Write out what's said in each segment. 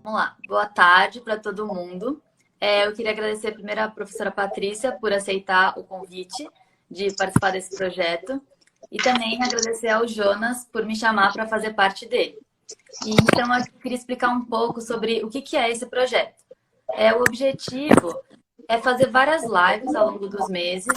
Vamos lá. Boa tarde para todo mundo. Eu queria agradecer primeiro à professora Patrícia por aceitar o convite de participar desse projeto e também agradecer ao Jonas por me chamar para fazer parte dele. Então, eu queria explicar um pouco sobre o que é esse projeto. O objetivo é fazer várias lives ao longo dos meses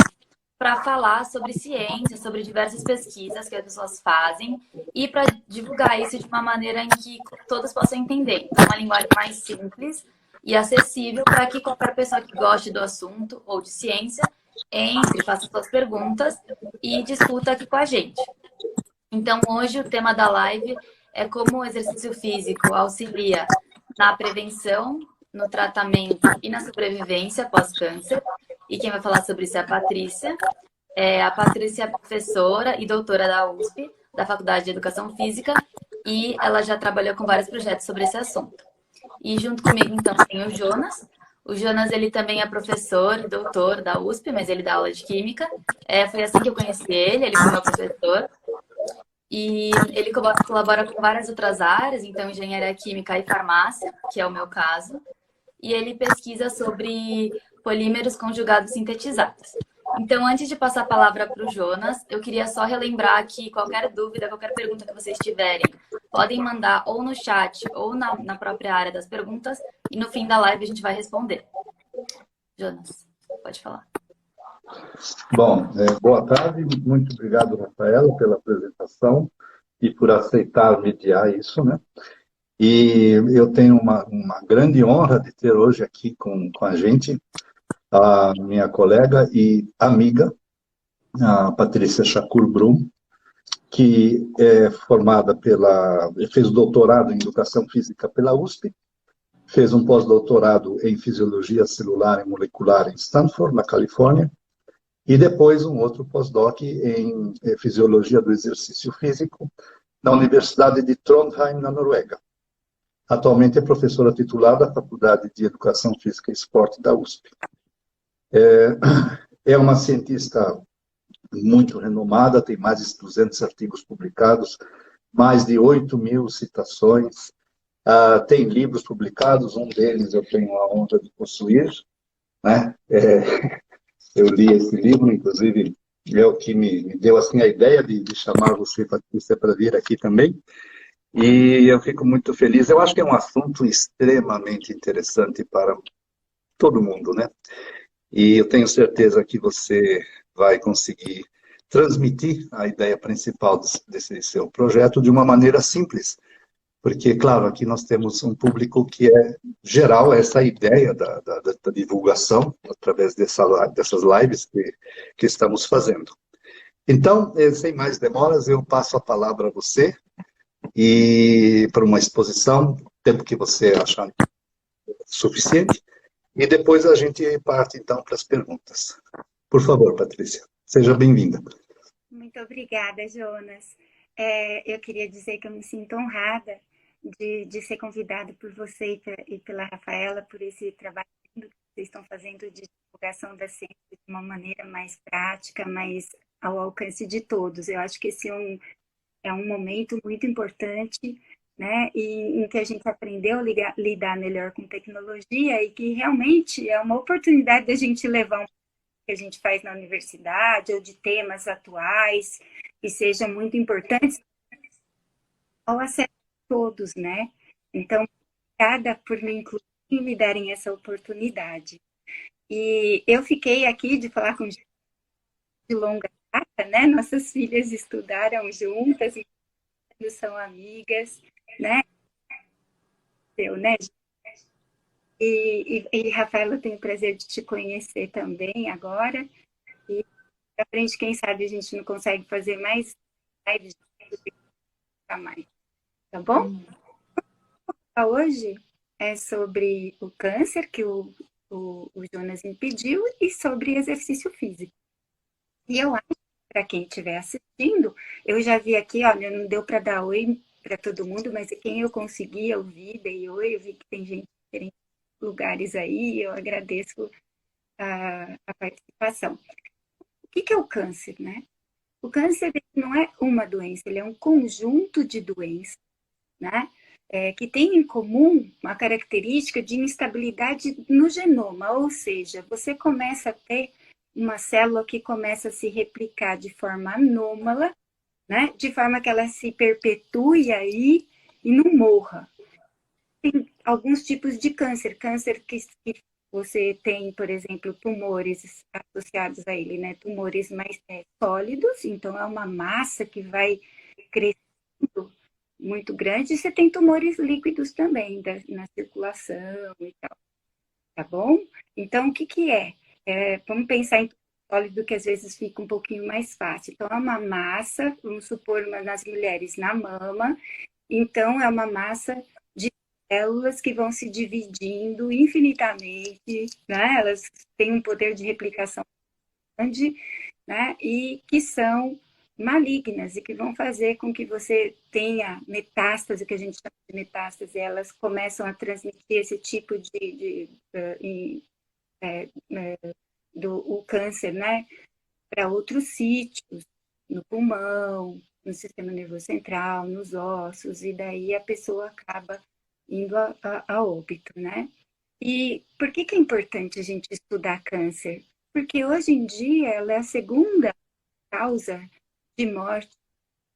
para falar sobre ciência, sobre diversas pesquisas que as pessoas fazem e para divulgar isso de uma maneira em que todos possam entender. Então, uma linguagem mais simples e acessível para que qualquer pessoa que goste do assunto ou de ciência entre, faça suas perguntas e discuta aqui com a gente. Então, hoje o tema da live é como o exercício físico auxilia na prevenção, no tratamento e na sobrevivência pós-câncer. E quem vai falar sobre isso é a Patrícia. A Patrícia é professora e doutora da USP, da Faculdade de Educação Física, e ela já trabalhou com vários projetos sobre esse assunto. E junto comigo, então, tem o Jonas. O Jonas, ele também é professor e doutor da USP, mas ele dá aula de Química. Foi assim que eu conheci ele foi meu professor. E ele colabora com várias outras áreas, então engenharia química e farmácia, que é o meu caso. E ele pesquisa sobre polímeros conjugados sintetizados. Então, antes de passar a palavra para o Jonas, eu queria só relembrar que qualquer dúvida, qualquer pergunta que vocês tiverem, podem mandar ou no chat ou na própria área das perguntas, e no fim da live a gente vai responder. Jonas, pode falar. Bom, boa tarde, muito obrigado, Rafaela, pela apresentação e por aceitar mediar isso, né? E eu tenho uma grande honra de ter hoje aqui com a gente a minha colega e amiga, a Patrícia Shakur Brum, que é formada fez doutorado em Educação Física pela USP, fez um pós-doutorado em Fisiologia Celular e Molecular em Stanford, na Califórnia, e depois um outro pós-doc em Fisiologia do Exercício Físico na Universidade de Trondheim, na Noruega. Atualmente é professora titular da Faculdade de Educação Física e Esporte da USP. É uma cientista muito renomada, tem mais de 200 artigos publicados, mais de 8.000 citações, tem livros publicados, um deles eu tenho a honra de possuir, né? Eu li esse livro, inclusive é o que me deu assim, a ideia de chamar você, Patrícia, para vir aqui também. E eu fico muito feliz. Eu acho que é um assunto extremamente interessante para todo mundo, né? E eu tenho certeza que você vai conseguir transmitir a ideia principal desse seu projeto de uma maneira simples. Porque, claro, aqui nós temos um público que é geral, essa ideia da divulgação, através dessas lives que estamos fazendo. Então, sem mais demoras, eu passo a palavra a você e para uma exposição, tempo que você achar suficiente, e depois a gente parte, então, para as perguntas. Por favor, Patrícia, seja bem-vinda. Muito obrigada, Jonas. Eu queria dizer que eu me sinto honrada de ser convidada por você e pela Rafaela por esse trabalho que vocês estão fazendo de divulgação da ciência de uma maneira mais prática, mais ao alcance de todos. Eu acho que esse é um momento muito importante, né? E em que a gente aprendeu a lidar melhor com tecnologia e que realmente é uma oportunidade da gente levar que a gente faz na universidade ou de temas atuais que sejam muito importantes ao acesso a todos, né? Então, obrigada por me incluir e me darem essa oportunidade. E eu fiquei aqui de falar com gente de longa data, né? Nossas filhas estudaram juntas e são amigas, né? Né? E Rafaela, eu tenho o prazer de te conhecer também agora. E para frente, quem sabe a gente não consegue fazer mais lives mais, tá bom? Hoje é sobre o câncer que o Jonas me pediu e sobre exercício físico. E eu acho que para quem estiver assistindo, eu já vi aqui, olha, não deu para dar oi para todo mundo, mas quem eu consegui ouvir, dei oi, eu vi que tem gente em diferentes lugares aí, eu agradeço a participação. O que é o câncer, né? O câncer não é uma doença, ele é um conjunto de doenças, né? Que tem em comum uma característica de instabilidade no genoma, ou seja, você começa a ter uma célula que começa a se replicar de forma anômala, né? De forma que ela se perpetue aí e não morra. Tem alguns tipos de câncer, câncer que você tem, por exemplo, tumores associados a ele, né? Tumores mais sólidos, então é uma massa que vai crescendo muito grande, e você tem tumores líquidos também, na circulação e tal, tá bom? Então, o que é? Vamos pensar em sólido, que às vezes fica um pouquinho mais fácil. Então, é uma massa, vamos supor, nas mulheres na mama, então é uma massa de células que vão se dividindo infinitamente, né? Elas têm um poder de replicação grande, né? E que são malignas e que vão fazer com que você tenha metástase, que a gente chama de metástase, elas começam a transmitir esse tipo do câncer, né? Para outros sítios, no pulmão, no sistema nervoso central, nos ossos, e daí a pessoa acaba indo a óbito, né? E por que é importante a gente estudar câncer? Porque hoje em dia ela é a segunda causa de morte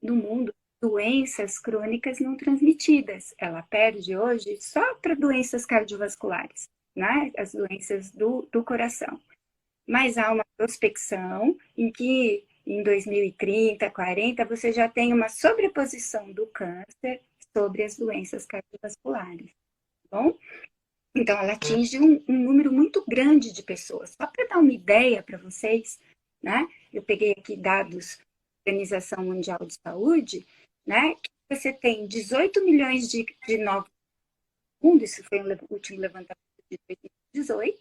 no mundo, doenças crônicas não transmitidas. Ela perde hoje só para doenças cardiovasculares, né? As doenças do coração. Mas há uma prospecção em que em 2030, 40, você já tem uma sobreposição do câncer sobre as doenças cardiovasculares, tá bom? Então, ela atinge um número muito grande de pessoas. Só para dar uma ideia para vocês, né? Eu peguei aqui dados da Organização Mundial de Saúde, né? Que você tem 18 milhões de novos mundo, isso foi o último levantamento de 2018,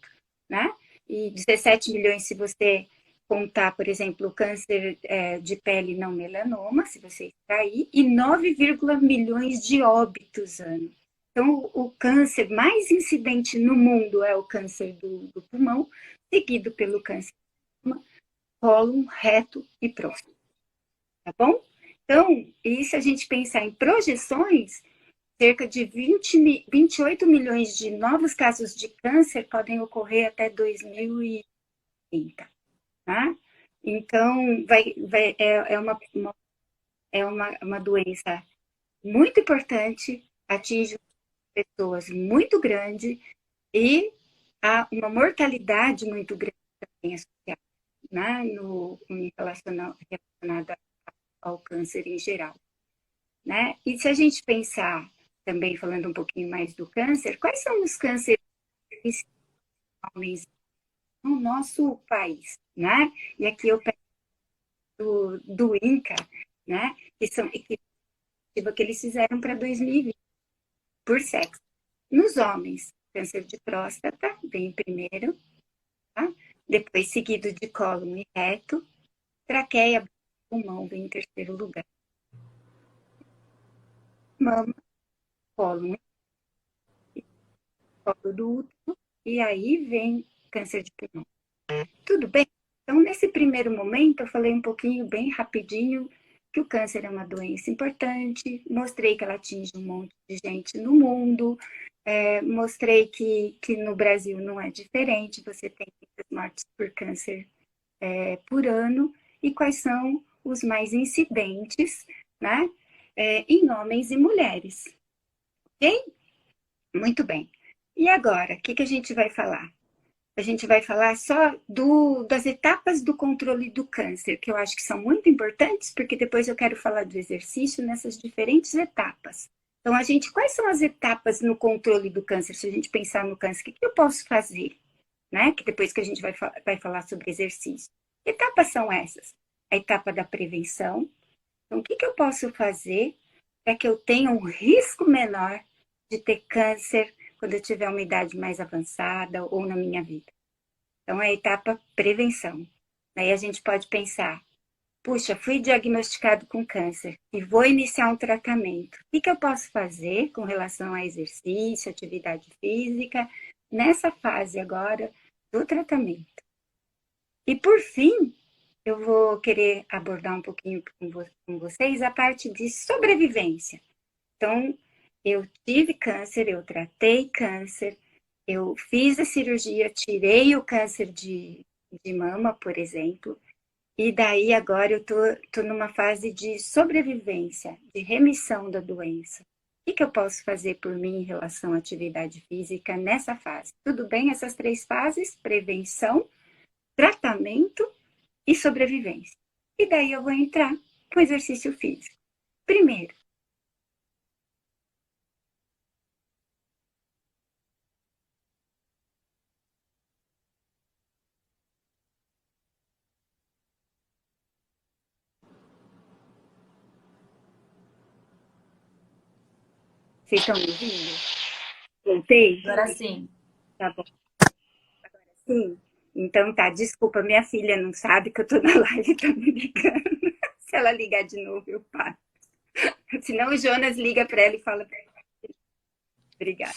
né? E 17 milhões se você contar, por exemplo, o câncer de pele não melanoma, se você extrair, e 9, milhões de óbitos ano. Então, o câncer mais incidente no mundo é o câncer do pulmão, seguido pelo câncer de cólon, reto e próstata. Tá bom? Então, e se a gente pensar em projeções, cerca de 28 milhões de novos casos de câncer podem ocorrer até 2030. Tá? Então, é uma doença muito importante, atinge pessoas muito grande e há uma mortalidade muito grande também associada, né, relacionada ao câncer em geral. Né? E se a gente pensar, também falando um pouquinho mais do câncer, quais são os cânceres no nosso país? Né? E aqui eu pego do INCA, né? Que são que eles fizeram para 2020, por sexo. Nos homens, câncer de próstata vem primeiro, tá? Depois seguido de cólon e reto, traqueia, pulmão vem em terceiro lugar. Mama, cólon e colo do útero, e aí vem câncer de pulmão. Tudo bem? Então, nesse primeiro momento, eu falei um pouquinho, bem rapidinho, que o câncer é uma doença importante, mostrei que ela atinge um monte de gente no mundo, mostrei que no Brasil não é diferente, você tem muitas mortes por câncer por ano, e quais são os mais incidentes, né, em homens e mulheres. Ok? Muito bem. E agora, o que a gente vai falar? A gente vai falar só das etapas do controle do câncer, que eu acho que são muito importantes, porque depois eu quero falar do exercício nessas diferentes etapas. Então, quais são as etapas no controle do câncer? Se a gente pensar no câncer, o que eu posso fazer? Né? Que depois que a gente vai falar sobre exercício. Que etapas são essas? A etapa da prevenção. Então, o que eu posso fazer para que eu tenha um risco menor de ter câncer quando eu tiver uma idade mais avançada ou na minha vida? Então, é a etapa prevenção. Aí a gente pode pensar, puxa, fui diagnosticado com câncer e vou iniciar um tratamento. O que eu posso fazer com relação a exercício, atividade física, nessa fase agora do tratamento? E por fim, eu vou querer abordar um pouquinho com vocês a parte de sobrevivência. Então, eu tive câncer, eu tratei câncer, eu fiz a cirurgia, tirei o câncer de mama, por exemplo, e daí agora eu tô numa fase de sobrevivência, de remissão da doença. O que eu posso fazer por mim em relação à atividade física nessa fase? Tudo bem, essas 3 fases: prevenção, tratamento e sobrevivência. E daí eu vou entrar com exercício físico. Primeiro, vocês estão me ouvindo? Voltei? Agora sim. Tá bom. Sim. Então tá, desculpa, minha filha não sabe que eu tô na live e tá me ligando. Se ela ligar de novo, eu paro. Senão o Jonas liga para ela e fala pra ela. Obrigada.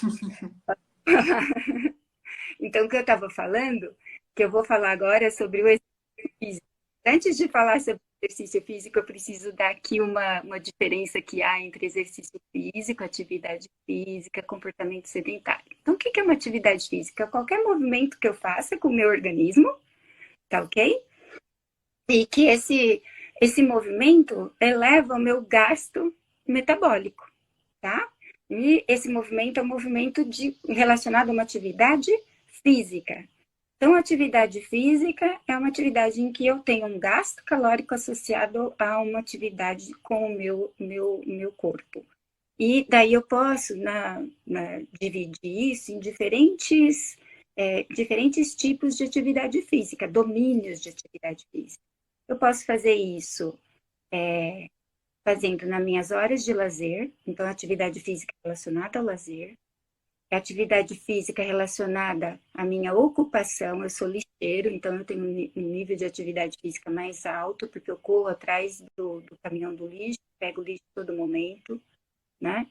Então, o que eu estava falando, que eu vou falar agora sobre o exercício físico. Antes de falar sobre o exercício físico, eu preciso dar aqui uma diferença que há entre exercício físico, atividade física, comportamento sedentário. Então, o que é uma atividade física? Qualquer movimento que eu faça com o meu organismo, tá ok? E que esse movimento eleva o meu gasto metabólico, tá? E esse movimento é um movimento relacionado a uma atividade física. Então, a atividade física é uma atividade em que eu tenho um gasto calórico associado a uma atividade com o meu corpo. E daí eu posso dividir isso em diferentes tipos de atividade física, domínios de atividade física. Eu posso fazer isso fazendo nas minhas horas de lazer, então atividade física relacionada ao lazer, atividade física relacionada à minha ocupação, eu sou lixeiro, então eu tenho um nível de atividade física mais alto, porque eu corro atrás do caminhão do lixo, pego lixo todo momento, né?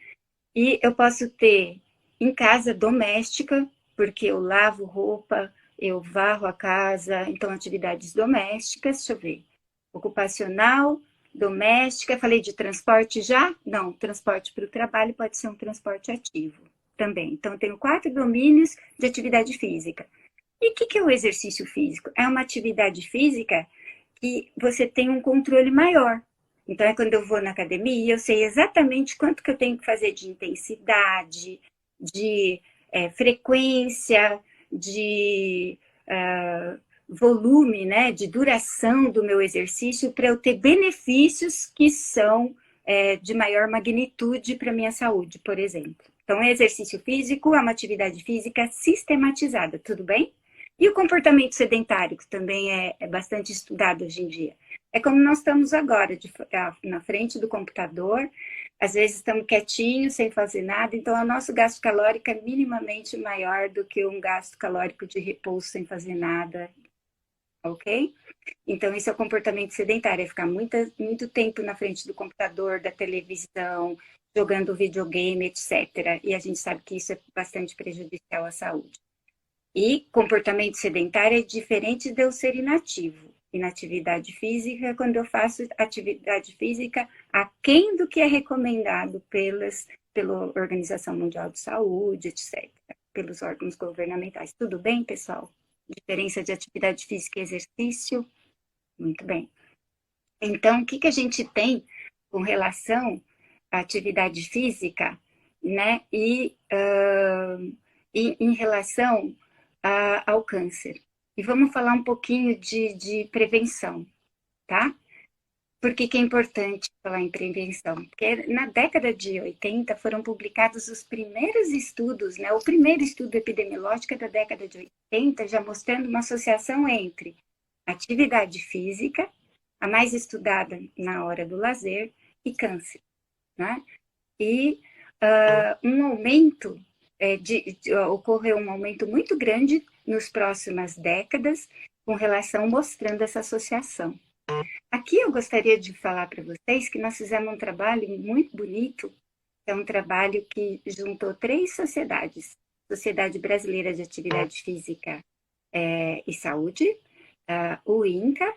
E eu posso ter em casa doméstica, porque eu lavo roupa, eu varro a casa, então atividades domésticas, deixa eu ver, ocupacional, doméstica, falei de transporte já? Não, transporte para o trabalho pode ser um transporte ativo também. Então, eu tenho 4 domínios de atividade física. E o que é o exercício físico? É uma atividade física que você tem um controle maior. Então, é quando eu vou na academia, eu sei exatamente quanto que eu tenho que fazer de intensidade, de frequência, de volume, né, de duração do meu exercício para eu ter benefícios que são de maior magnitude para a minha saúde, por exemplo. Então, exercício físico é uma atividade física sistematizada, tudo bem? E o comportamento sedentário, que também é bastante estudado hoje em dia. É como nós estamos agora, na frente do computador, às vezes estamos quietinhos, sem fazer nada, então o nosso gasto calórico é minimamente maior do que um gasto calórico de repouso sem fazer nada, ok? Então, esse é o comportamento sedentário, é ficar muito tempo na frente do computador, da televisão, jogando videogame, etc. E a gente sabe que isso é bastante prejudicial à saúde. E comportamento sedentário é diferente de eu ser inativo. Inatividade física é quando eu faço atividade física aquém do que é recomendado pela Organização Mundial de Saúde, etc., pelos órgãos governamentais. Tudo bem, pessoal? Diferença de atividade física e exercício? Muito bem. Então, o que a gente tem com relação à atividade física, né? E em relação ao câncer. E vamos falar um pouquinho de prevenção, tá? Por que é importante falar em prevenção? Porque na década de 80 foram publicados os primeiros estudos, né? O primeiro estudo epidemiológico é da década de 80, já mostrando uma associação entre atividade física, a mais estudada na hora do lazer, e câncer, né? E um aumento, ocorreu um aumento muito grande nas próximas décadas com relação, mostrando essa associação. Aqui eu gostaria de falar para vocês que nós fizemos um trabalho muito bonito, é um trabalho que juntou 3 sociedades. Sociedade Brasileira de Atividade Física e Saúde, o INCA,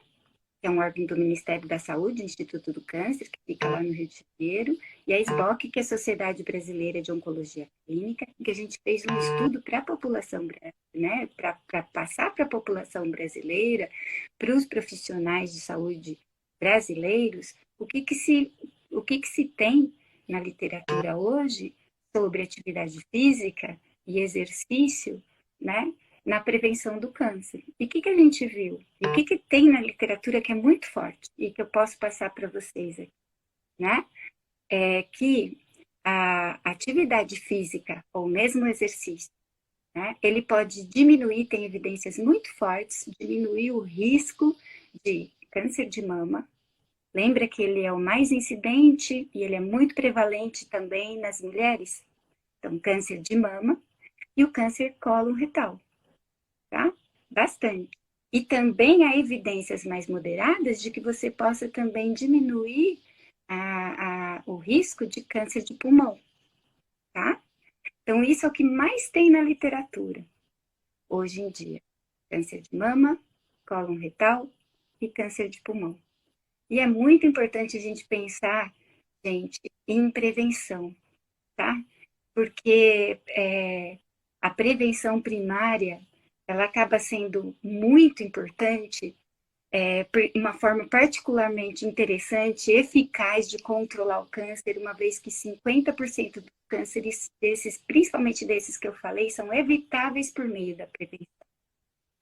que é um órgão do Ministério da Saúde, Instituto do Câncer, que fica lá no Rio de Janeiro, e a SBOC, que é a Sociedade Brasileira de Oncologia Clínica, que a gente fez um estudo para a população, né, para passar para a população brasileira, para os profissionais de saúde brasileiros, o que se tem na literatura hoje sobre atividade física e exercício, né, na prevenção do câncer. E o que a gente viu? E o que tem na literatura que é muito forte e que eu posso passar para vocês aqui, né? É que a atividade física ou mesmo o exercício, né, ele pode diminuir, tem evidências muito fortes, diminuir o risco de câncer de mama. Lembra que ele é o mais incidente e ele é muito prevalente também nas mulheres? Então, câncer de mama e o câncer cólon-retal. Tá? Bastante. E também há evidências mais moderadas de que você possa também diminuir o risco de câncer de pulmão, tá? Então, isso é o que mais tem na literatura hoje em dia. Câncer de mama, cólon retal e câncer de pulmão. E é muito importante a gente pensar, gente, em prevenção, tá? Porque a prevenção primária ela acaba sendo muito importante, uma forma particularmente interessante, eficaz de controlar o câncer, uma vez que 50% dos cânceres, principalmente desses que eu falei, são evitáveis por meio da prevenção,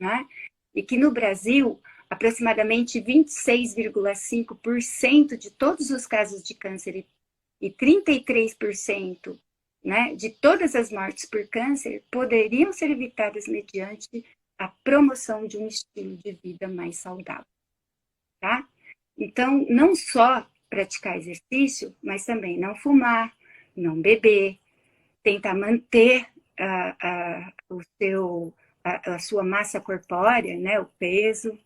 né? E que no Brasil, aproximadamente 26,5% de todos os casos de câncer e 33%, né, de todas as mortes por câncer poderiam ser evitadas mediante a promoção de um estilo de vida mais saudável, tá? Então, não só praticar exercício, mas também não fumar, não beber, tentar manter a sua massa corpórea, né, o peso,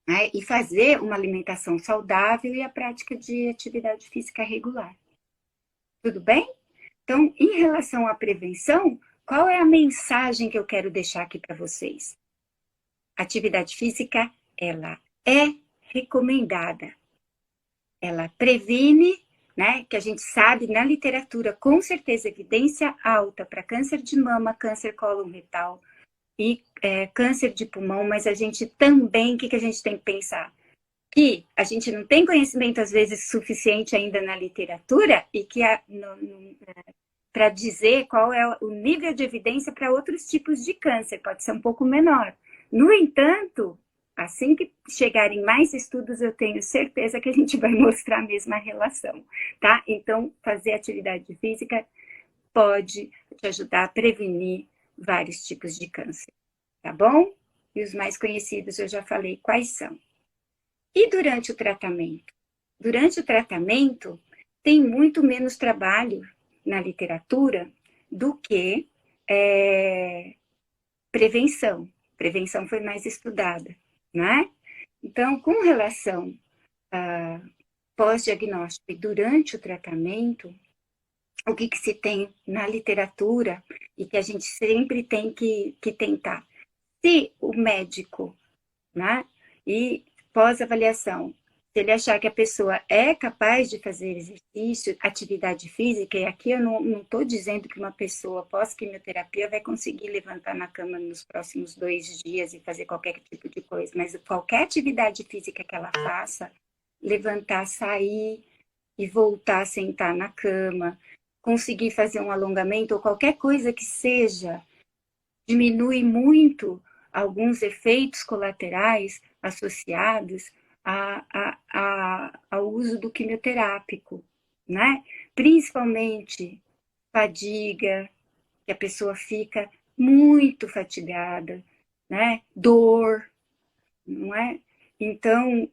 né, e fazer uma alimentação saudável e a prática de atividade física regular. Tudo bem? Então, em relação à prevenção, qual é a mensagem que eu quero deixar aqui para vocês? Atividade física, ela é recomendada. Ela previne, né, que a gente sabe na literatura, com certeza, evidência alta para câncer de mama, câncer cólon-retal e câncer de pulmão, mas a gente também, o que a gente tem que pensar? Que a gente não tem conhecimento, às vezes, suficiente ainda na literatura e que para dizer qual é o nível de evidência para outros tipos de câncer, pode ser um pouco menor. No entanto, assim que chegarem mais estudos, eu tenho certeza que a gente vai mostrar a mesma relação, tá? Então, fazer atividade física pode te ajudar a prevenir vários tipos de câncer, tá bom? E os mais conhecidos eu já falei quais são. E durante o tratamento? Durante o tratamento, tem muito menos trabalho na literatura do que prevenção. Prevenção foi mais estudada, né? Então, com relação a pós-diagnóstico e durante o tratamento, o que se tem na literatura e que a gente sempre tem que tentar? Se o médico, né, e pós-avaliação, se ele achar que a pessoa é capaz de fazer exercício, atividade física, e aqui eu não estou dizendo que uma pessoa pós-quimioterapia vai conseguir levantar na cama nos próximos 2 dias e fazer qualquer tipo de coisa, mas qualquer atividade física que ela faça, levantar, sair e voltar a sentar na cama, conseguir fazer um alongamento ou qualquer coisa que seja, diminui muito alguns efeitos colaterais associados ao uso do quimioterápico, né? Principalmente fadiga, que a pessoa fica muito fatigada, né? Dor, não é? Então,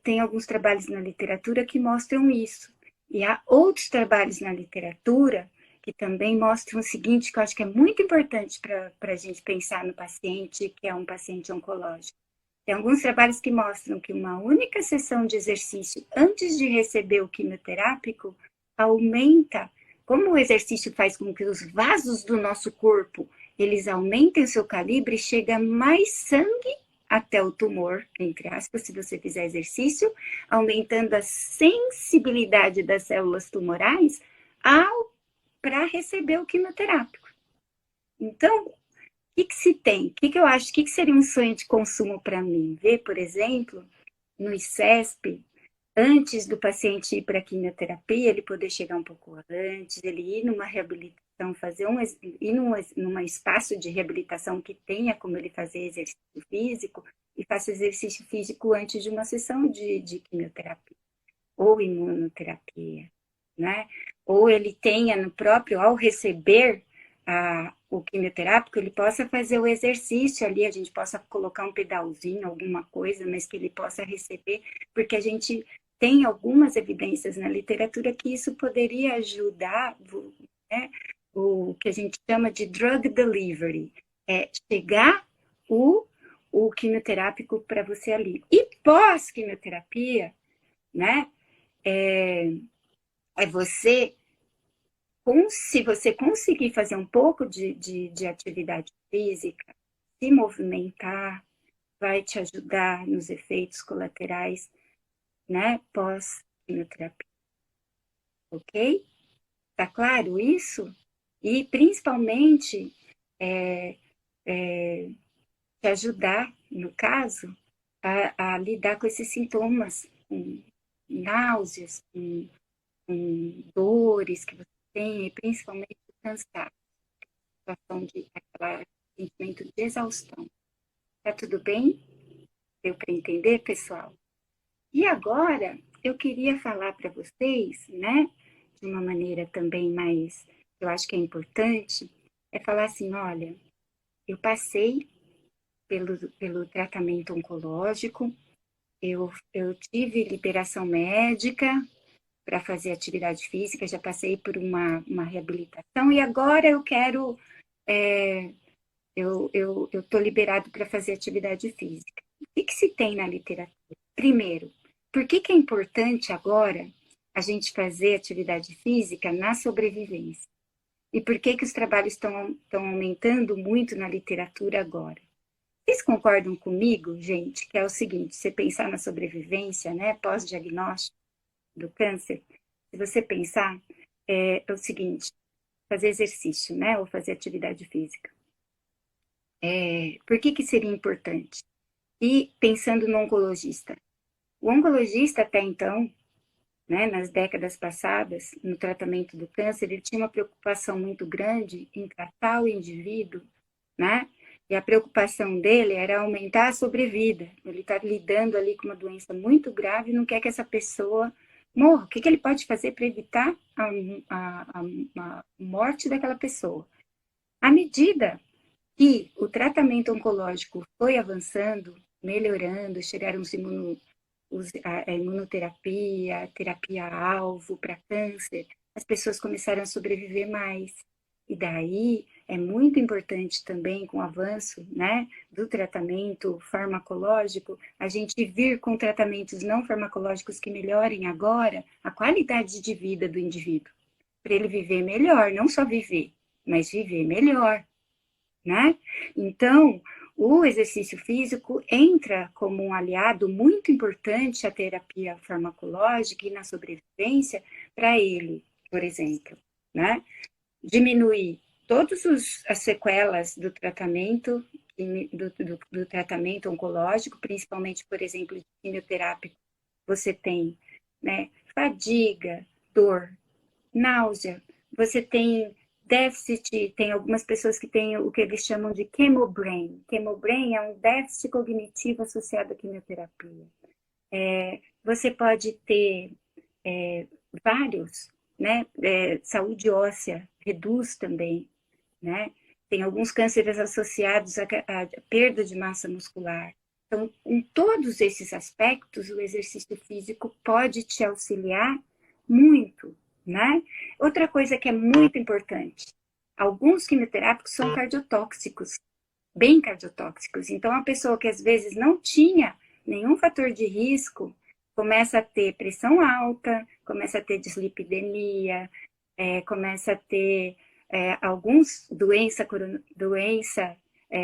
tem alguns trabalhos na literatura que mostram isso. E há outros trabalhos na literatura que também mostram o seguinte, que eu acho que é muito importante para a gente pensar no paciente, que é um paciente oncológico. Tem alguns trabalhos que mostram que uma única sessão de exercício antes de receber o quimioterápico aumenta, como o exercício faz com que os vasos do nosso corpo, eles aumentem o seu calibre, chega mais sangue até o tumor, entre aspas, se você fizer exercício, aumentando a sensibilidade das células tumorais para receber o quimioterápico. Então, o que se tem? O que eu acho? O que seria um sonho de consumo para mim? Ver, por exemplo, no ICESP, antes do paciente ir para a quimioterapia, ele poder chegar um pouco antes, ele ir numa reabilitação, ir num espaço de reabilitação que tenha como ele fazer exercício físico, e faça exercício físico antes de uma sessão de quimioterapia ou imunoterapia, né? Ou ele tenha no próprio, ao receber o quimioterápico, ele possa fazer o exercício ali, a gente possa colocar um pedalzinho, alguma coisa, mas que ele possa receber, porque a gente tem algumas evidências na literatura que isso poderia ajudar, né, o que a gente chama de drug delivery, chegar o quimioterápico para você ali. E pós-quimioterapia, né, se você conseguir fazer um pouco de atividade física, se movimentar, vai te ajudar nos efeitos colaterais, né, pós-quimioterapia. Ok? Tá claro isso? E, principalmente, te ajudar, no caso, a lidar com esses sintomas, com náuseas, com dores que você tem, e principalmente o cansaço, situação de aquele sentimento de exaustão. Tá tudo bem? Deu para entender, pessoal? E agora, eu queria falar para vocês, né, de uma maneira também mais, eu acho que é importante, é falar assim, olha, eu passei pelo tratamento oncológico, eu tive liberação médica para fazer atividade física, já passei por uma reabilitação e agora eu quero, eu estou liberado para fazer atividade física. O que se tem na literatura? Primeiro, por que é importante agora a gente fazer atividade física na sobrevivência? E por que os trabalhos estão aumentando muito na literatura agora? Vocês concordam comigo, gente, que é o seguinte, você pensar na sobrevivência, né, pós-diagnóstico do câncer, se você pensar, é o seguinte, fazer exercício, né, ou fazer atividade física. Por que seria importante? E pensando no oncologista. O oncologista, até então, né, nas décadas passadas, no tratamento do câncer, ele tinha uma preocupação muito grande em tratar o indivíduo, né? E a preocupação dele era aumentar a sobrevida. Ele está lidando ali com uma doença muito grave e não quer que essa pessoa morra. O que ele pode fazer para evitar a morte daquela pessoa? À medida que o tratamento oncológico foi avançando, melhorando, chegaram a imunoterapia, a terapia-alvo para câncer, as pessoas começaram a sobreviver mais. E daí é muito importante também, com o avanço, né, do tratamento farmacológico, a gente vir com tratamentos não farmacológicos que melhorem agora a qualidade de vida do indivíduo, para ele viver melhor, não só viver, mas viver melhor, né? Então, o exercício físico entra como um aliado muito importante à terapia farmacológica e na sobrevivência para ele, por exemplo, né? Diminuir todas as sequelas do tratamento, do tratamento oncológico, principalmente, por exemplo, de quimioterápico, você tem, né, fadiga, dor, náusea, você tem déficit, tem algumas pessoas que têm o que eles chamam de chemobrain. Chemobrain é um déficit cognitivo associado à quimioterapia. Você pode ter vários, né? Saúde óssea reduz também, né? Tem alguns cânceres associados à perda de massa muscular. Então, em todos esses aspectos, o exercício físico pode te auxiliar muito, né? Outra coisa que é muito importante, alguns quimioterápicos são cardiotóxicos, bem cardiotóxicos. Então, a pessoa que às vezes não tinha nenhum fator de risco, começa a ter pressão alta, começa a ter dislipidemia, começa a ter alguns doença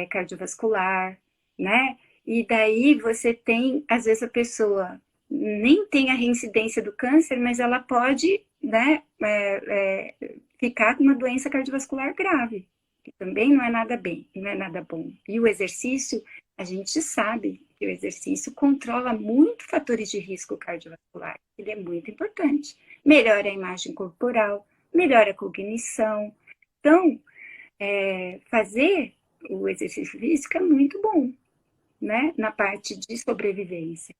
cardiovascular, né? E daí você tem, às vezes a pessoa nem tem a reincidência do câncer, mas ela pode, né, ficar com uma doença cardiovascular grave, que também não é nada bem, não é nada bom. E o exercício, a gente sabe que o exercício controla muito fatores de risco cardiovascular, ele é muito importante. Melhora a imagem corporal, melhora a cognição. Então, fazer o exercício físico é muito bom, né, na parte de sobrevivência,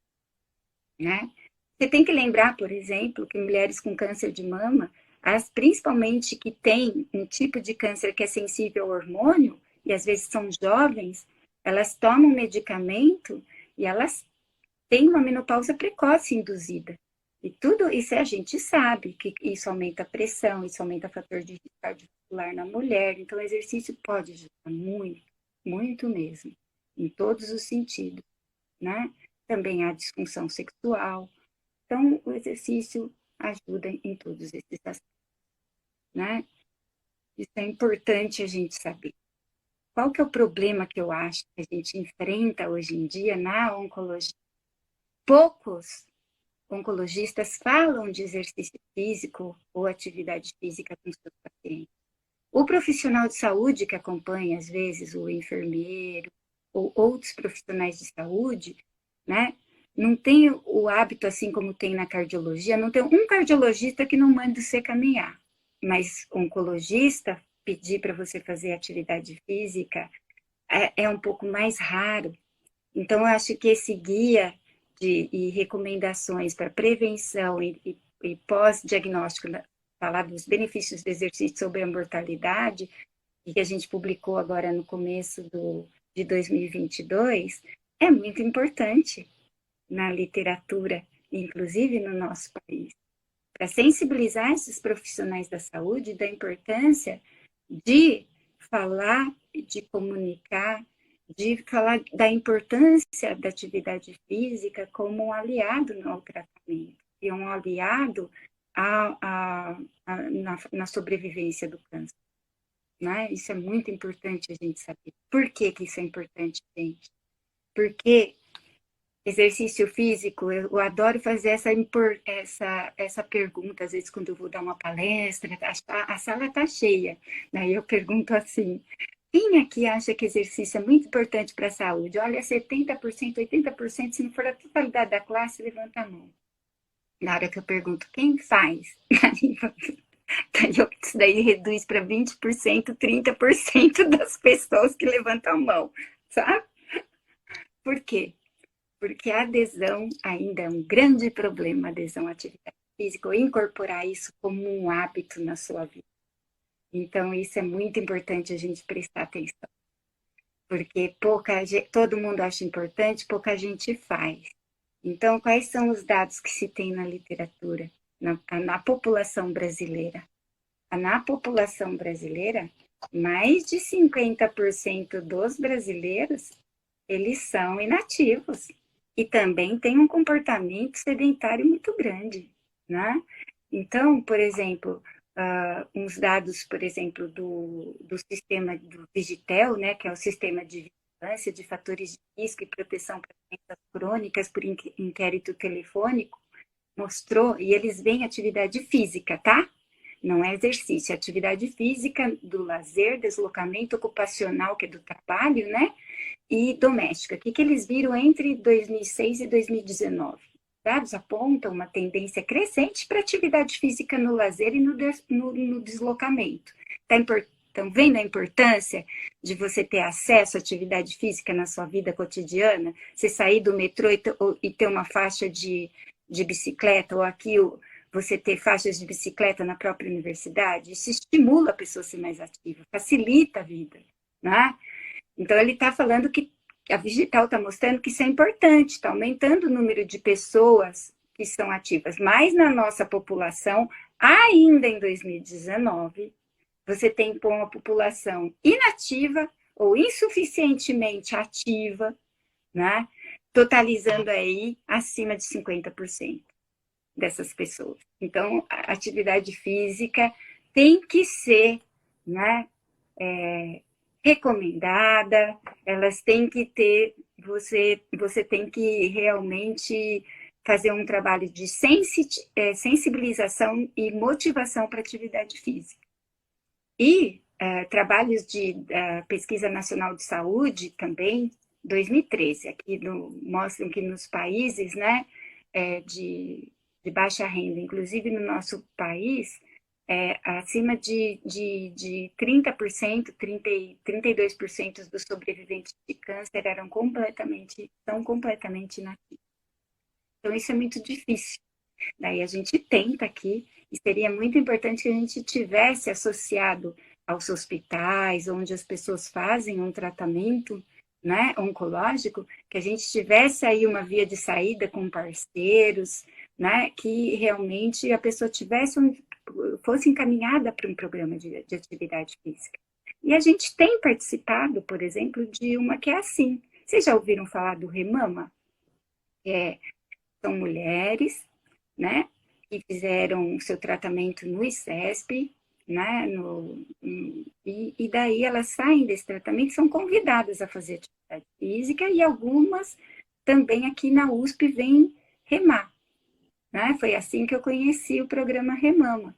né? Você tem que lembrar, por exemplo, que mulheres com câncer de mama, as principalmente que têm um tipo de câncer que é sensível ao hormônio, e às vezes são jovens, elas tomam medicamento e elas têm uma menopausa precoce induzida. E tudo isso a gente sabe, que isso aumenta a pressão, isso aumenta o fator de risco cardiovascular na mulher. Então, o exercício pode ajudar muito, muito mesmo, em todos os sentidos, né? Também a disfunção sexual. Então, o exercício ajuda em todos esses aspectos, né? Isso é importante a gente saber. Qual que é o problema que eu acho que a gente enfrenta hoje em dia na oncologia? Poucos oncologistas falam de exercício físico ou atividade física com seus pacientes. O profissional de saúde que acompanha, às vezes, o enfermeiro ou outros profissionais de saúde, né, não tem o hábito, assim como tem na cardiologia, não tem um cardiologista que não manda você caminhar, mas oncologista pedir para você fazer atividade física é um pouco mais raro. Então, eu acho que esse guia e recomendações para prevenção e pós-diagnóstico, falar dos benefícios do exercício sobre a mortalidade, que a gente publicou agora no começo de 2022, é muito importante na literatura, inclusive no nosso país, para sensibilizar esses profissionais da saúde da importância de falar, de comunicar, de falar da importância da atividade física como um aliado no tratamento, e um aliado na sobrevivência do câncer. Né? Isso é muito importante a gente saber. Por que isso é importante, gente? Porque exercício físico, eu adoro fazer essa pergunta, às vezes quando eu vou dar uma palestra, a sala está cheia, daí eu pergunto assim, quem aqui acha que exercício é muito importante para a saúde? Olha, 70%, 80%, se não for a totalidade da classe, levanta a mão. Na hora que eu pergunto, quem faz? Isso daí reduz para 20%, 30% das pessoas que levantam a mão, sabe? Por quê? Porque a adesão ainda é um grande problema, a adesão à atividade física, ou incorporar isso como um hábito na sua vida. Então, isso é muito importante a gente prestar atenção. Porque todo mundo acha importante, pouca gente faz. Então, quais são os dados que se tem na literatura, na população brasileira? Na população brasileira, mais de 50% dos brasileiros, eles são inativos. E também tem um comportamento sedentário muito grande, né? Então, por exemplo, uns dados, por exemplo, do sistema do Vigitel, né, que é o sistema de vigilância de fatores de risco e proteção para doenças crônicas por inquérito telefônico, mostrou, e eles veem atividade física, tá? Não é exercício, é atividade física do lazer, deslocamento ocupacional, que é do trabalho, né? E doméstica. O que eles viram entre 2006 e 2019? Dados apontam uma tendência crescente para atividade física no lazer e no deslocamento. Estão vendo a importância de você ter acesso à atividade física na sua vida cotidiana? Você sair do metrô e ter uma faixa de bicicleta, ou aqui você ter faixas de bicicleta na própria universidade? Isso estimula a pessoa a ser mais ativa, facilita a vida, né? Então, ele está falando que a Vigital está mostrando que isso é importante, está aumentando o número de pessoas que são ativas. Mas na nossa população, ainda em 2019, você tem uma população inativa ou insuficientemente ativa, né? Totalizando aí acima de 50% dessas pessoas. Então, a atividade física tem que ser, né, recomendada, elas têm que ter, você tem que realmente fazer um trabalho de sensibilização e motivação para a atividade física. E trabalhos de Pesquisa Nacional de Saúde também, 2013, aqui mostram que nos países, né, de baixa renda, inclusive no nosso país, acima de 30%, 32% dos sobreviventes de câncer são completamente inativos. Então, isso é muito difícil. Daí a gente tenta aqui, e seria muito importante que a gente tivesse associado aos hospitais, onde as pessoas fazem um tratamento, né, oncológico, que a gente tivesse aí uma via de saída com parceiros, né, que realmente a pessoa fosse encaminhada para um programa de atividade física. E a gente tem participado, por exemplo, de uma que é assim. Vocês já ouviram falar do Remama? São mulheres, né, que fizeram seu tratamento no ICESP, né, e daí elas saem desse tratamento e são convidadas a fazer atividade física, e algumas também aqui na USP vêm remar. Né? Foi assim que eu conheci o programa Remama.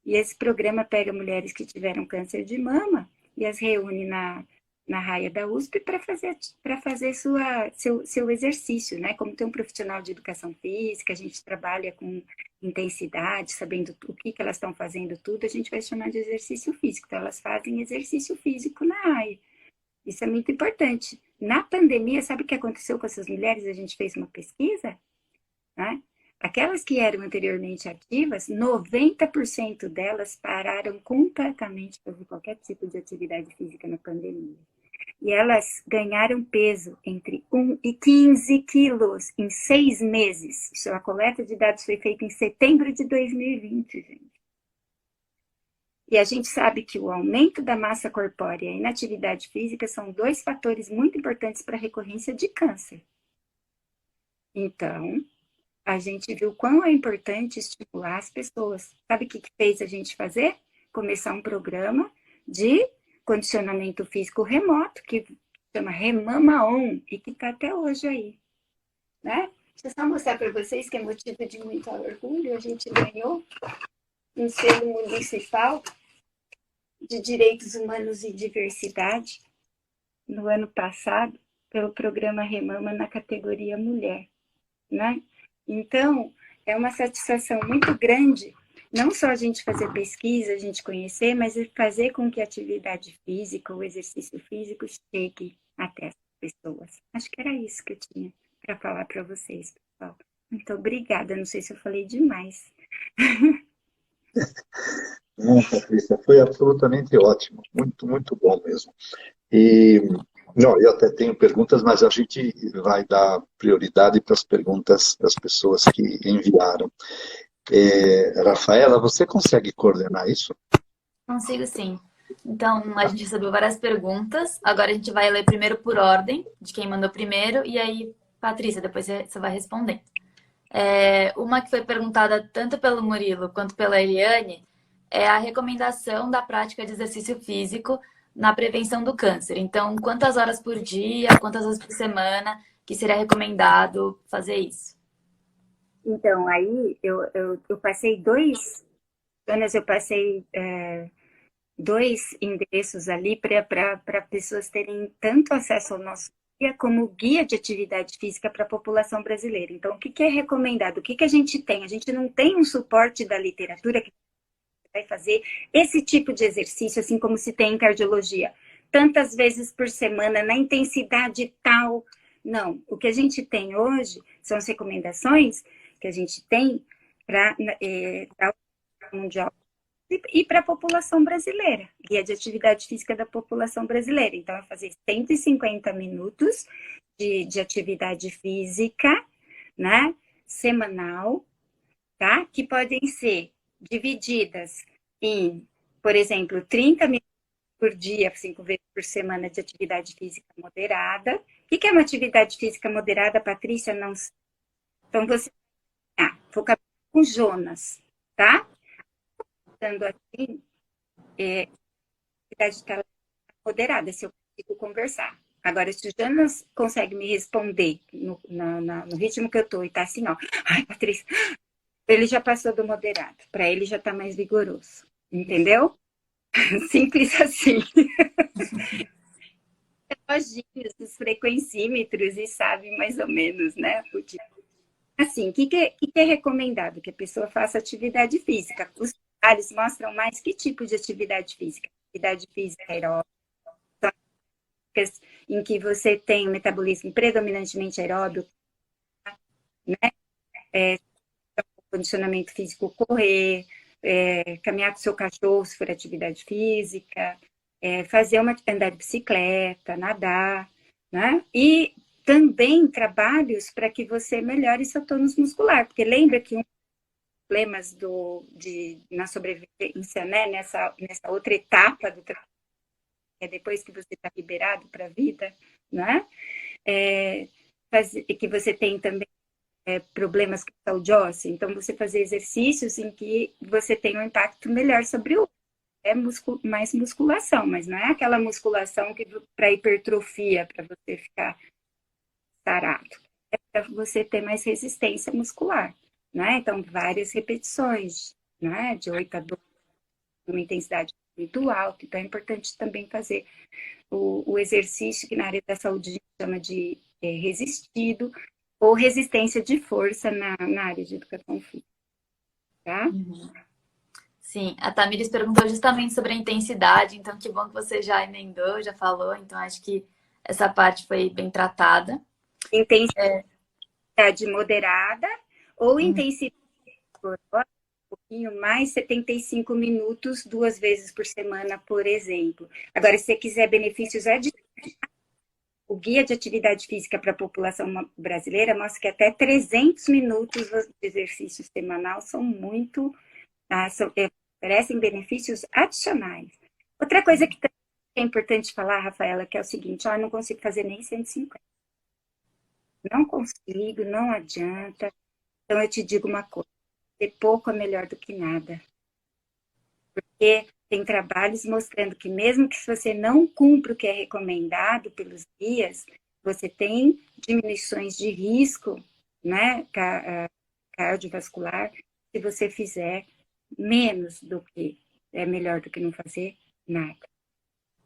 E esse programa pega mulheres que tiveram câncer de mama e as reúne na raia da USP para fazer seu exercício, né? Como tem um profissional de educação física, a gente trabalha com intensidade, sabendo o que elas estão fazendo tudo, a gente vai chamar de exercício físico. Então, elas fazem exercício físico na raia. Isso é muito importante. Na pandemia, sabe o que aconteceu com essas mulheres? A gente fez uma pesquisa, né? Aquelas que eram anteriormente ativas, 90% delas pararam completamente de fazer qualquer tipo de atividade física na pandemia. E elas ganharam peso entre 1 e 15 quilos em 6 meses. Isso, a coleta de dados foi feita em setembro de 2020, gente. E a gente sabe que o aumento da massa corpórea e a inatividade física são 2 fatores muito importantes para a recorrência de câncer. Então, a gente viu quão é importante estimular as pessoas. Sabe o que fez a gente fazer? Começar um programa de condicionamento físico remoto, que chama Remama On, e que está até hoje aí. Né? Deixa eu só mostrar para vocês que é motivo de muito orgulho. A gente ganhou um selo municipal de Direitos Humanos e Diversidade no ano passado, pelo programa Remama na categoria Mulher. Né? Então, é uma satisfação muito grande, não só a gente fazer pesquisa, a gente conhecer, mas fazer com que a atividade física, o exercício físico chegue até as pessoas. Acho que era isso que eu tinha para falar para vocês, pessoal. Muito obrigada, não sei se eu falei demais. Não, Patrícia, foi absolutamente ótimo, muito, muito bom mesmo. E não, eu até tenho perguntas, mas a gente vai dar prioridade para as perguntas das pessoas que enviaram. Rafaela, você consegue coordenar isso? Consigo sim. Então, a gente recebeu várias perguntas. Agora a gente vai ler primeiro por ordem, de quem mandou primeiro, e aí, Patrícia, depois você vai respondendo. Uma que foi perguntada tanto pelo Murilo quanto pela Eliane é a recomendação da prática de exercício físico na prevenção do câncer. Então, quantas horas por dia, quantas vezes por semana que seria recomendado fazer isso? Então, aí eu passei eu passei 2 endereços ali para pessoas terem tanto acesso ao nosso guia como guia de atividade física para a população brasileira. Então, o que é recomendado? O que a gente tem? A gente não tem um suporte da literatura que vai fazer esse tipo de exercício, assim como se tem em cardiologia, tantas vezes por semana, na intensidade tal. Não, o que a gente tem hoje são as recomendações que a gente tem para o Mundial e para a população brasileira, guia de atividade física da população brasileira. Então, é fazer 150 minutos de atividade física, né, semanal, tá? Que podem ser divididas em, por exemplo, 30 minutos por dia, 5 vezes por semana de atividade física moderada. O que é uma atividade física moderada, Patrícia? Não sei. Então, você foca com Jonas, tá? Dando aqui, atividade moderada, se eu consigo conversar. Agora, se o Jonas consegue me responder no ritmo que eu tô e tá assim, ó, ai, Patrícia, ele já passou do moderado, para ele já tá mais vigoroso, entendeu? Simples assim. Reloginhos, os frequencímetros e sabe mais ou menos, né? Assim, o que é recomendado? Que a pessoa faça atividade física. Os trabalhos mostram mais que tipo de atividade física. Atividade física aeróbica, em que você tem um metabolismo predominantemente aeróbico, né? Condicionamento físico, correr, caminhar com o seu cachorro, se for atividade física, andar de bicicleta, nadar, né? E também trabalhos para que você melhore seu tônus muscular, porque lembra que um dos problemas na sobrevivência, né? Nessa outra etapa do trabalho, depois que você está liberado para a vida, né? Que você tem também problemas com saúde óssea, então você fazer exercícios em que você tem um impacto melhor sobre o mais musculação, mas não é aquela musculação que para hipertrofia, para você ficar sarado, é para você ter mais resistência muscular, né? Então várias repetições, né? De 8 a 12, uma intensidade muito alta, então é importante também fazer o exercício que na área da saúde a gente chama de resistido, ou resistência de força na área de educação física, tá? Sim, a Tamires perguntou justamente sobre a intensidade, então que bom que você já emendou, já falou, então acho que essa parte foi bem tratada. Intensidade moderada ou intensidade um pouquinho mais, 75 minutos, 2 vezes por semana, por exemplo. Agora, se você quiser benefícios adicionais, o Guia de Atividade Física para a População Brasileira mostra que até 300 minutos de exercício semanal são muito, oferecem benefícios adicionais. Outra coisa que é importante falar, Rafaela, que é o seguinte, eu não consigo fazer nem 150. Não consigo, não adianta. Então, eu te digo uma coisa, ter pouco é melhor do que nada. Porque tem trabalhos mostrando que mesmo que você não cumpra o que é recomendado pelos guias, você tem diminuições de risco, né, cardiovascular, se você fizer menos do que é melhor do que não fazer nada.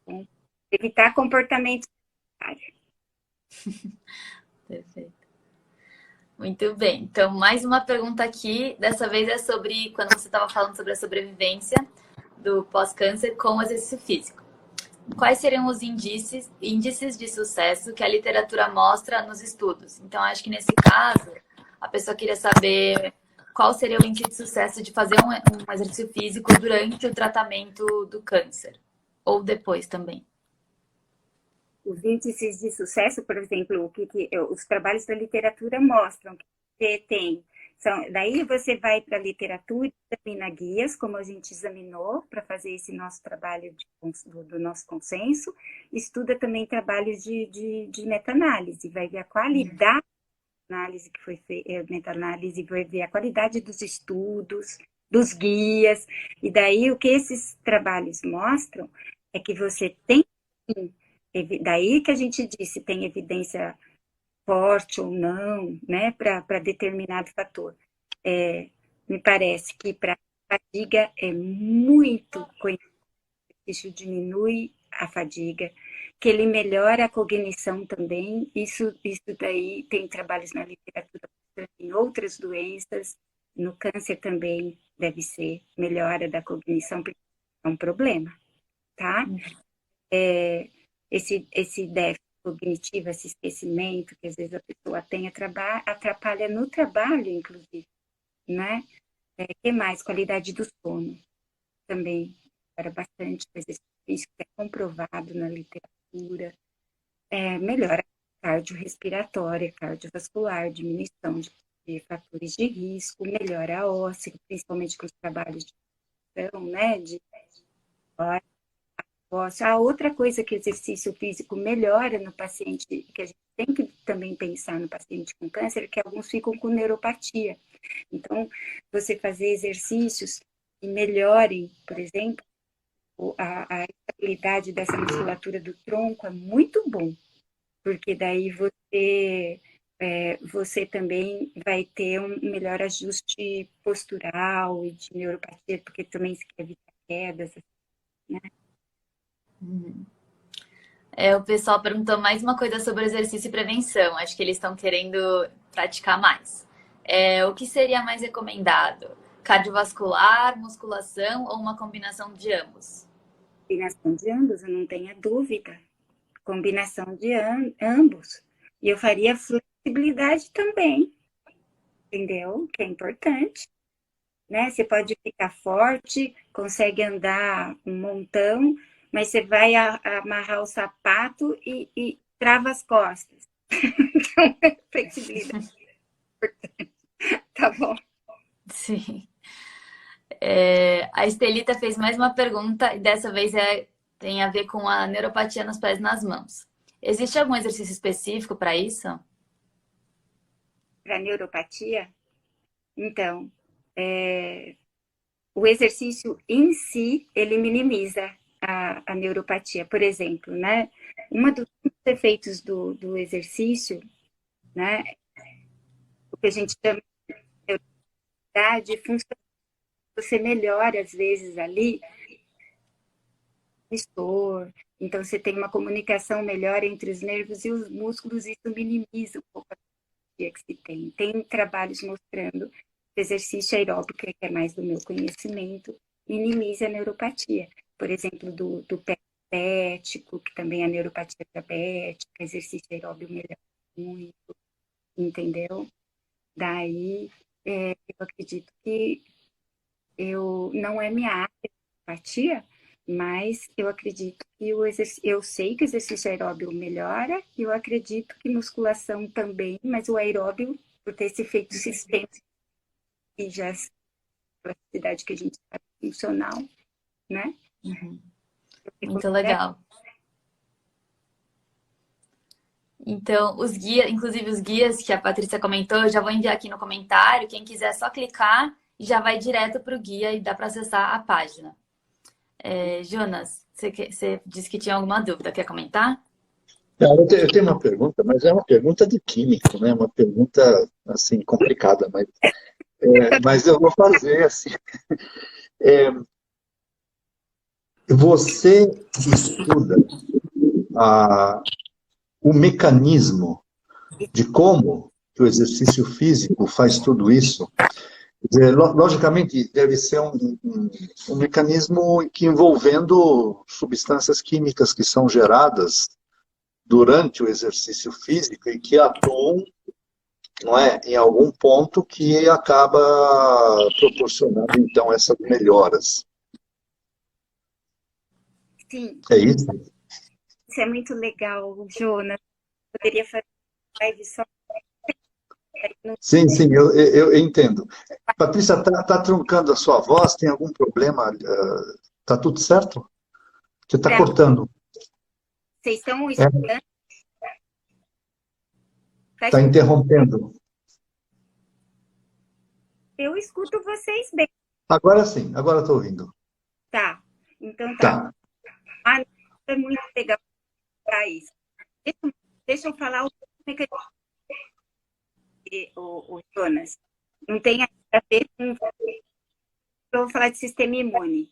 Então, evitar comportamentos. Perfeito. Muito bem. Então, mais uma pergunta aqui. Dessa vez é sobre quando você estava falando sobre a sobrevivência do pós-câncer com o exercício físico. Quais seriam os índices de sucesso que a literatura mostra nos estudos? Então, acho que nesse caso, a pessoa queria saber qual seria o índice de sucesso de fazer um exercício físico durante o tratamento do câncer, ou depois também. Os índices de sucesso, por exemplo, os trabalhos da literatura mostram que você tem. Daí você vai para a literatura e examina guias, como a gente examinou para fazer esse nosso trabalho do nosso consenso. Estuda também trabalhos de meta-análise, vai ver a qualidade da análise que foi feita, meta-análise, vai ver a qualidade dos estudos, dos guias. E daí o que esses trabalhos mostram é que você tem. Daí que a gente disse, tem evidência forte ou não, né, para determinado fator. Me parece que para a fadiga é muito conhecido, isso diminui a fadiga, que ele melhora a cognição também, isso daí tem trabalhos na literatura em outras doenças, no câncer também deve ser melhora da cognição, porque é um problema, tá? Esse déficit cognitivo, esse esquecimento que às vezes a pessoa tem, atrapalha no trabalho, inclusive, né? Que mais? Qualidade do sono também era bastante exercício físico, é comprovado na literatura. Melhora cardiorrespiratória, cardiovascular, diminuição de fatores de risco, melhora a óssea, principalmente com os trabalhos de nutrição, né? A outra coisa que o exercício físico melhora no paciente, que a gente tem que também pensar no paciente com câncer, é que alguns ficam com neuropatia. Então, você fazer exercícios que melhorem, por exemplo, a flexibilidade dessa musculatura do tronco é muito bom, porque daí você também vai ter um melhor ajuste postural e de neuropatia, porque também se quer evitar quedas, né? O pessoal perguntou mais uma coisa sobre exercício e prevenção. Acho que eles estão querendo praticar mais. O que seria mais recomendado? Cardiovascular, musculação ou uma combinação de ambos? Combinação de ambos, eu não tenha dúvida. Combinação de ambos. E eu faria flexibilidade também, entendeu? Que é importante, né? Você pode ficar forte, consegue andar um montão, mas você vai amarrar o sapato e trava as costas. Então, flexibilidade é importante. Tá bom. Sim. A Estelita fez mais uma pergunta e dessa vez tem a ver com a neuropatia nos pés e nas mãos. Existe algum exercício específico para isso? Para neuropatia? Então, o exercício em si, ele minimiza a neuropatia. Por exemplo, né? Um dos efeitos do exercício, né? O que a gente chama de neuropatia, funciona. Você melhora, às vezes, ali, então você tem uma comunicação melhor entre os nervos e os músculos, e isso minimiza um pouco a neuropatia que se tem. Tem trabalhos mostrando que o exercício aeróbico, que é mais do meu conhecimento, minimiza a neuropatia. Por exemplo, do pé diabético, que também é a neuropatia diabética, exercício aeróbico melhora muito, entendeu? Daí, eu acredito que não é minha área de empatia, mas eu acredito que eu sei que o exercício aeróbio melhora, e eu acredito que musculação também, mas o aeróbio, por ter esse efeito sistêmico e já essa capacidade que a gente sabe funcional, né? Muito legal. Então, inclusive os guias que a Patrícia comentou, eu já vou enviar aqui no comentário. Quem quiser é só clicar e já vai direto para o guia e dá para acessar a página. Jonas, você disse que tinha alguma dúvida, quer comentar? Eu tenho uma pergunta, mas é uma pergunta de químico, né? Uma pergunta, assim, complicada, mas eu vou fazer assim. Você estuda o mecanismo de como que o exercício físico faz tudo isso? Quer dizer, logicamente, deve ser um mecanismo que envolvendo substâncias químicas que são geradas durante o exercício físico e que atuam, não é, em algum ponto que acaba proporcionando, então, essas melhoras. Sim. É isso? Isso é muito legal, Jonas. Poderia fazer live só. Sim, eu entendo. Patrícia, está truncando a sua voz? Tem algum problema? Está tudo certo? Você está cortando. Vocês estão escutando? Está interrompendo. Eu escuto vocês bem. Agora sim, agora estou ouvindo. Tá, então tá. É muito legal para isso. Deixa eu falar o Jonas. Não tem a ver com... Eu vou falar de sistema imune.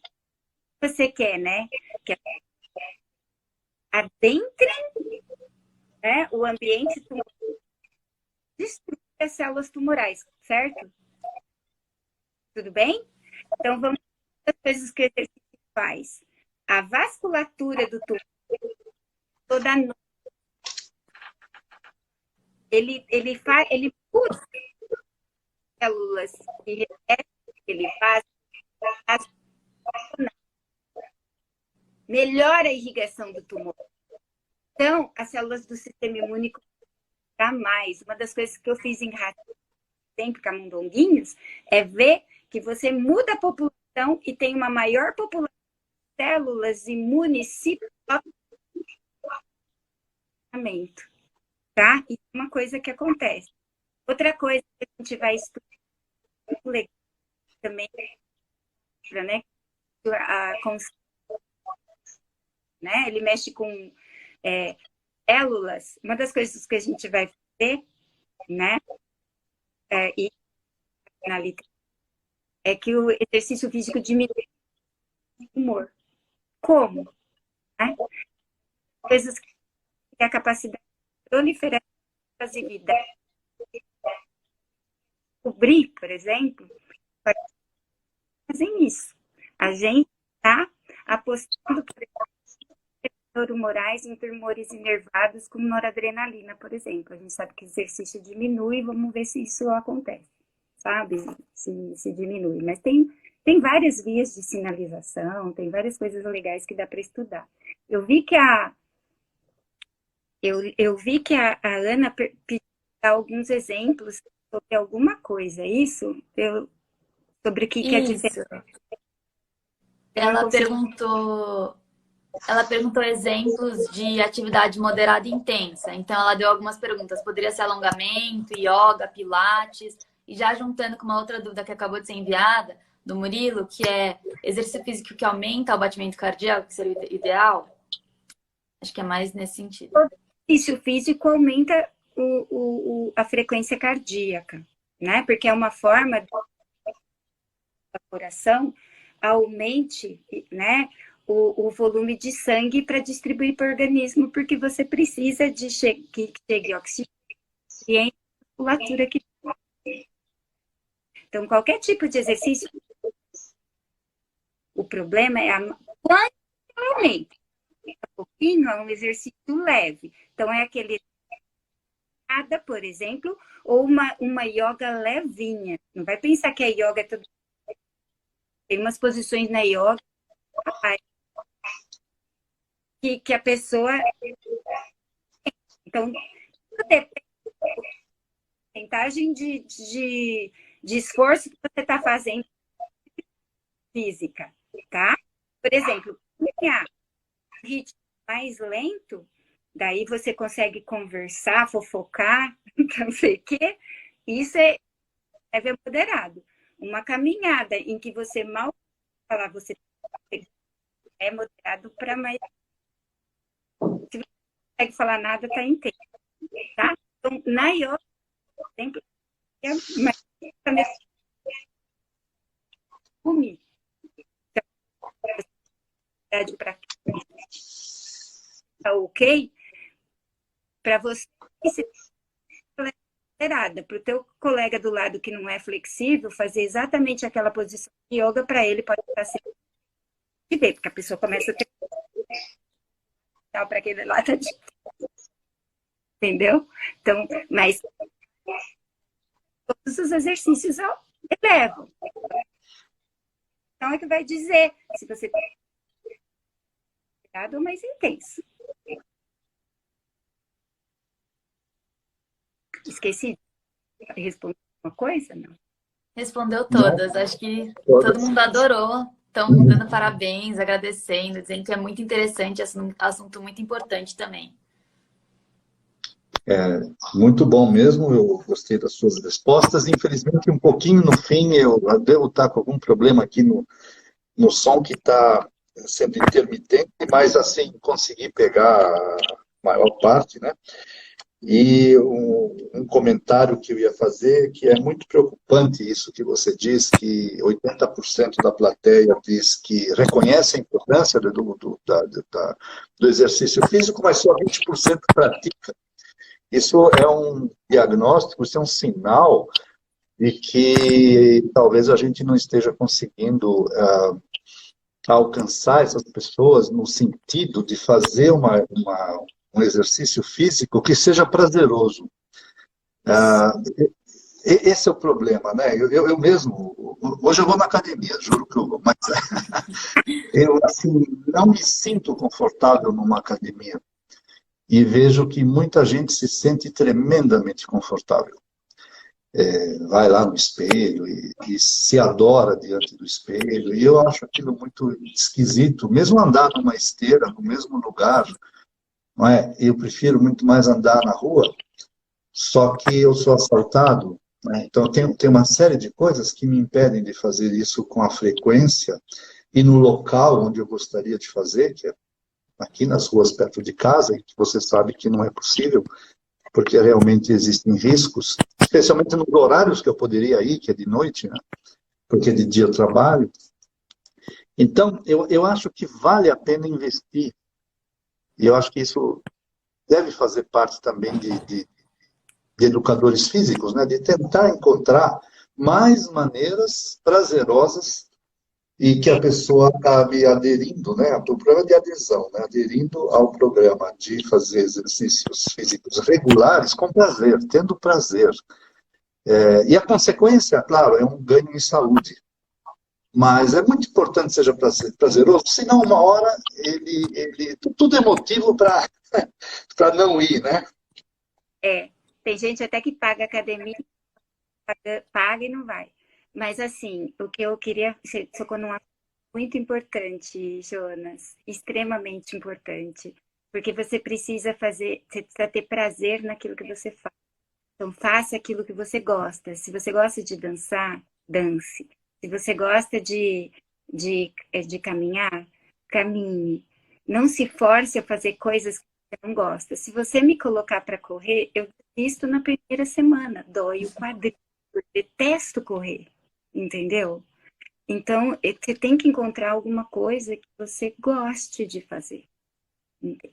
Você quer, né? Que adentre, né, o ambiente tumoral, destruir as células tumorais, certo? Tudo bem? Então, vamos às coisas que o exercício faz. A vasculatura do tumor, toda noite, ele usa células que ele faz, melhora a irrigação do tumor. Então, as células do sistema imune mais. Uma das coisas que eu fiz em rato tempo, camundonguinhos, é ver que você muda a população e tem uma maior população de células imunes tá? Isso é uma coisa que acontece. Outra coisa que a gente vai estudar também, né? né? Ele mexe com células. Uma das coisas que a gente vai fazer, né? E na literatura, é que o exercício físico diminui o humor. Como? Né? Coisas que têm a capacidade de proliferar a atividade. Descobrir, por exemplo, fazem isso. A gente está apostando, por exemplo, neuromorais em tumores inervados com noradrenalina, por exemplo. A gente sabe que o exercício diminui, vamos ver se isso acontece, sabe? Se diminui. Mas tem várias vias de sinalização, tem várias coisas legais que dá para estudar. Eu vi que a Ana pediu alguns exemplos sobre alguma coisa, isso? Sobre o que quer dizer. Ela perguntou exemplos de atividade moderada e intensa. Então, ela deu algumas perguntas. Poderia ser alongamento, yoga, pilates. E já juntando com uma outra dúvida que acabou de ser enviada, do Murilo, que é exercício físico que aumenta o batimento cardíaco, que seria o ideal? Acho que é mais nesse sentido. O exercício físico aumenta a frequência cardíaca, né? Porque é uma forma da coração aumente, né, o volume de sangue para distribuir para o organismo, porque você precisa que chegue oxigênio e a musculatura que... Então, qualquer tipo de exercício, o problema é quanto aumenta. Pouquinho é um exercício leve. Então, é aquele por exemplo, ou uma yoga levinha. Não vai pensar que a yoga é tudo. Tem umas posições na yoga que a pessoa... Então, depende da porcentagem de esforço que você está fazendo física, tá? Por exemplo, um ritmo mais lento, daí você consegue conversar, fofocar, não sei o quê. Isso é moderado. Uma caminhada em que você mal fala, você é moderado para mais. Se você não consegue falar nada, está inteiro, tá? Então, na yoga, por exemplo, é mais comigo. Para tá ok, para você para o teu colega do lado que não é flexível, fazer exatamente aquela posição de yoga, para ele pode estar sendo de ver, porque a pessoa começa a ter para aquele lado de... Entendeu? Então, mas todos os exercícios elevam. Então é que vai dizer se você está ou mais intenso. Esqueci de responder uma coisa, não? Respondeu todas. Acho que todo mundo adorou. Estão dando parabéns, agradecendo, dizendo que é muito interessante, assunto muito importante também. Muito bom mesmo, eu gostei das suas respostas. Infelizmente, um pouquinho no fim, eu devo estar com algum problema aqui no som, que está sendo intermitente, mas assim, consegui pegar a maior parte, né? E um comentário que eu ia fazer, que é muito preocupante isso que você diz, que 80% da plateia diz que reconhece a importância do exercício físico, mas só 20% pratica. Isso é um diagnóstico, isso é um sinal de que talvez a gente não esteja conseguindo alcançar essas pessoas no sentido de fazer um exercício físico que seja prazeroso. Esse é o problema, né? Eu mesmo, hoje eu vou na academia, juro que eu vou, mas eu assim, não me sinto confortável numa academia. E vejo que muita gente se sente tremendamente confortável. Vai lá no espelho e se adora diante do espelho. E eu acho aquilo muito esquisito. Mesmo andar numa esteira, no mesmo lugar, não é? Eu prefiro muito mais andar na rua, só que eu sou assaltado. Né? Então, tem uma série de coisas que me impedem de fazer isso com a frequência e no local onde eu gostaria de fazer, que é aqui nas ruas perto de casa, e que você sabe que não é possível, porque realmente existem riscos, especialmente nos horários que eu poderia ir, que é de noite, né? Porque de dia eu trabalho. Então, eu acho que vale a pena investir, e eu acho que isso deve fazer parte também de educadores físicos, né? De tentar encontrar mais maneiras prazerosas e que a pessoa acabe aderindo, né? O programa de adesão, né? Aderindo ao programa de fazer exercícios físicos regulares com prazer, tendo prazer. E a consequência, claro, é um ganho em saúde. Mas é muito importante que seja prazeroso, senão uma hora tudo é motivo para para não ir, né? Tem gente até que paga academia, paga e não vai. Mas assim, o que eu queria, você tocou num assunto muito importante, Jonas, extremamente importante, porque você precisa ter prazer naquilo que você faz. Então, faça aquilo que você gosta. Se você gosta de dançar, dance. Se você gosta de caminhar, caminhe. Não se force a fazer coisas que você não gosta. Se você me colocar para correr, eu desisto na primeira semana. Dói o quadril. Eu detesto correr. Entendeu? Então, você tem que encontrar alguma coisa que você goste de fazer.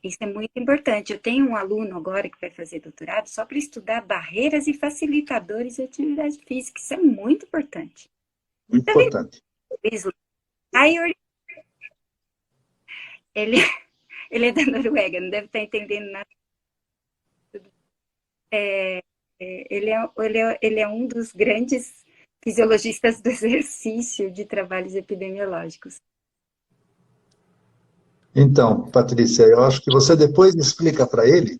Isso é muito importante. Eu tenho um aluno agora que vai fazer doutorado só para estudar barreiras e facilitadores de atividade física. Isso é muito importante. Muito importante. Ele é da Noruega, não deve estar entendendo nada. Ele é um dos grandes fisiologistas do exercício de trabalhos epidemiológicos. Então, Patrícia, eu acho que você depois explica para ele.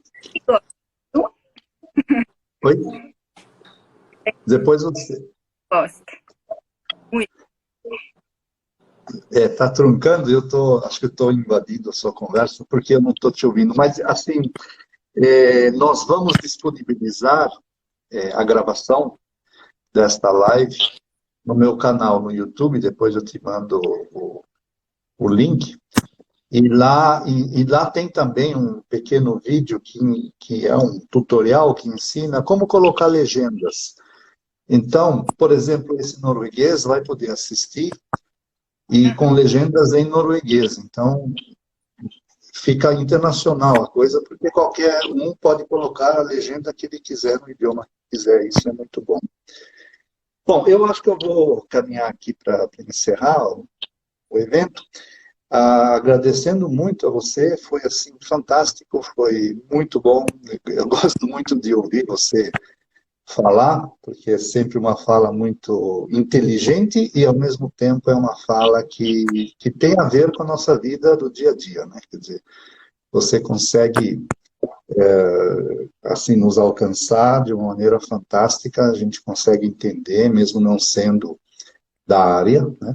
Oi? Depois você. Gosta. Muito. Tá truncando, acho que eu estou invadindo a sua conversa, porque eu não estou te ouvindo. Mas, assim, nós vamos disponibilizar a gravação desta live no meu canal no YouTube, depois eu te mando o link. E lá tem também um pequeno vídeo que é um tutorial que ensina como colocar legendas. Então, por exemplo, esse norueguês vai poder assistir e com legendas em norueguês. Então, fica internacional a coisa, porque qualquer um pode colocar a legenda que ele quiser no idioma que quiser. Isso é muito bom. Bom, eu acho que eu vou caminhar aqui para encerrar o evento. Agradecendo muito a você, foi assim fantástico, foi muito bom. Eu gosto muito de ouvir você falar, porque é sempre uma fala muito inteligente e, ao mesmo tempo, é uma fala que tem a ver com a nossa vida do dia a dia, né? Quer dizer, você consegue, assim, nos alcançar de uma maneira fantástica, a gente consegue entender, mesmo não sendo da área, né?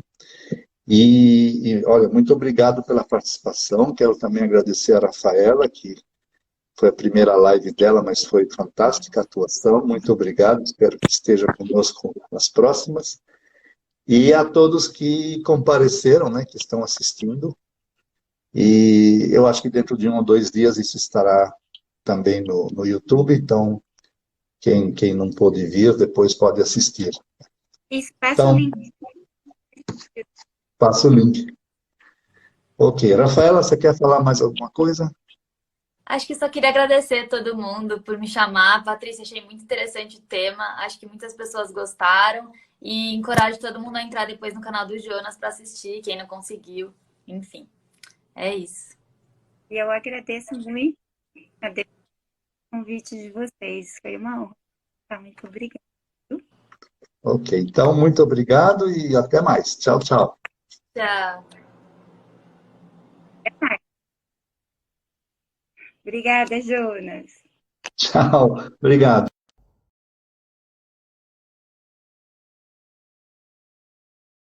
Olha, muito obrigado pela participação. Quero também agradecer a Rafaela, que foi a primeira live dela, mas foi fantástica a atuação. Muito obrigado. Espero que esteja conosco nas próximas. E a todos que compareceram, né, que estão assistindo. E eu acho que dentro de 1 ou 2 dias isso estará também no YouTube. Então, quem não pôde vir, depois pode assistir. Isso, passa então, o link. Passa o link. Ok. Rafaela, você quer falar mais alguma coisa? Acho que só queria agradecer a todo mundo por me chamar. Patrícia, achei muito interessante o tema. Acho que muitas pessoas gostaram. E encorajo todo mundo a entrar depois no canal do Jonas para assistir, quem não conseguiu. Enfim, é isso. E eu agradeço muito o convite de vocês. Foi uma honra. Muito obrigada. Ok. Então, muito obrigado e até mais. Tchau, tchau. Tchau. Obrigada, Jonas. Tchau. Obrigado.